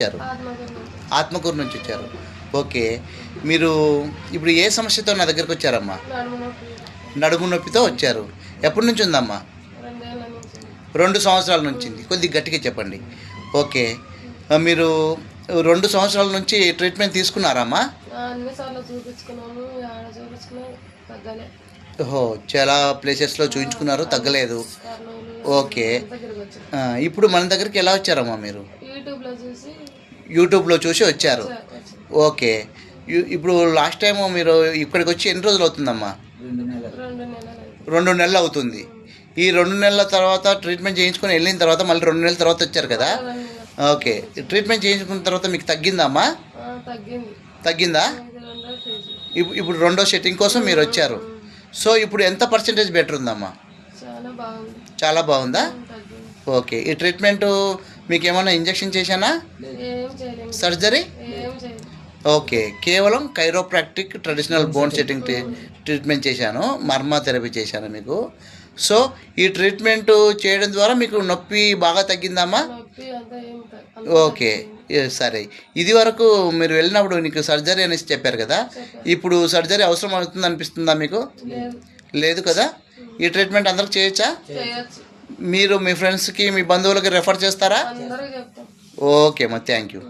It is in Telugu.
వచ్చారు? ఆత్మకూరు నుంచి. ఆత్మకూరు నుంచి వచ్చారు. ఓకే. మీరు ఇప్పుడు ఏ సమస్యతో నా దగ్గరికి వచ్చారమ్మా? నడుము నొప్పి నడుము నొప్పితో వచ్చారు. ఎప్పటి నుంచి ఉందమ్మా? 2 ఏళ్ల నుంచి. 2 సంవత్సరాల నుంచి. కొద్దిగా గట్టిగా చెప్పండి. ఓకే. మీరు 2 సంవత్సరాల నుంచి ట్రీట్మెంట్ తీసుకున్నారమ్మా? అన్నిసార్లు చూపించుకున్నాము, ఆడ చూపించుకున్నా తగ్గలే. ఓహో, చాలా ప్లేసెస్లో చూపించుకున్నారు, తగ్గలేదు. కర్నూలు ఓకే. దగ్గరికి వచ్చాం. ఇప్పుడు మన దగ్గరికి ఎలా వచ్చారమ్మా మీరు? యూట్యూబ్లో చూసి యూట్యూబ్లో చూసి వచ్చారు. వచ్చాం. ఓకే. ఇప్పుడు లాస్ట్ టైం మీరు ఇక్కడికి వచ్చి ఎన్ని రోజులు అవుతుందమ్మా? 2 నెలలు అయింది. 2 నెలలు అవుతుంది. ఈ 2 నెలల తర్వాత ట్రీట్మెంట్ చేయించుకొని వెళ్ళిన తర్వాత మళ్ళీ 2 నెలల తర్వాత వచ్చారు కదా? 2 నెలలు. ఓకే. ట్రీట్మెంట్ చేయించుకున్న తర్వాత మీకు తగ్గిందమ్మా? తగ్గింది. తగ్గిందా? ఇది 2వ స్టేజ్. ఇప్పుడు రెండో సెట్టింగ్ కోసం మీరు వచ్చారు. సో ఇప్పుడు ఎంత పర్సెంటేజ్ బెటర్ ఉందమ్మా? చాలా బాగుంది. చాలా బాగుందా? తగ్గింది. ఓకే. ఈ ట్రీట్మెంట్ మీకు ఏమైనా ఇంజెక్షన్ చేశానా? ఏం చేయలేము. సర్జరీ? ఏం చేయలేము. ఓకే. కేవలం chiropractic traditional bone setting treatment చేశాను, మర్మా థెరపీ చేశాను మీకు. సో ఈ ట్రీట్మెంట్ చేయడం ద్వారా మీకు నొప్పి బాగా తగ్గిందమ్మా? నొప్పి అంతా ఏం ఓకే. సరే. ఇది వరకు మీరు వెళ్ళినప్పుడు నీకు సర్జరీ అనేసి చెప్పారు కదా, ఇప్పుడు సర్జరీ అవసరం అవుతుంది అనిపిస్తుందా మీకు? లేదు. లేదు కదా? ఈ ట్రీట్మెంట్ అందరికి చేయొచ్చా? చేయొచ్చు. మీరు మీ ఫ్రెండ్స్కి మీ బంధువులకి రెఫర్ చేస్తారా? అందరూ చెప్తాం. ఓకే అమ్మా, థ్యాంక్ యూ.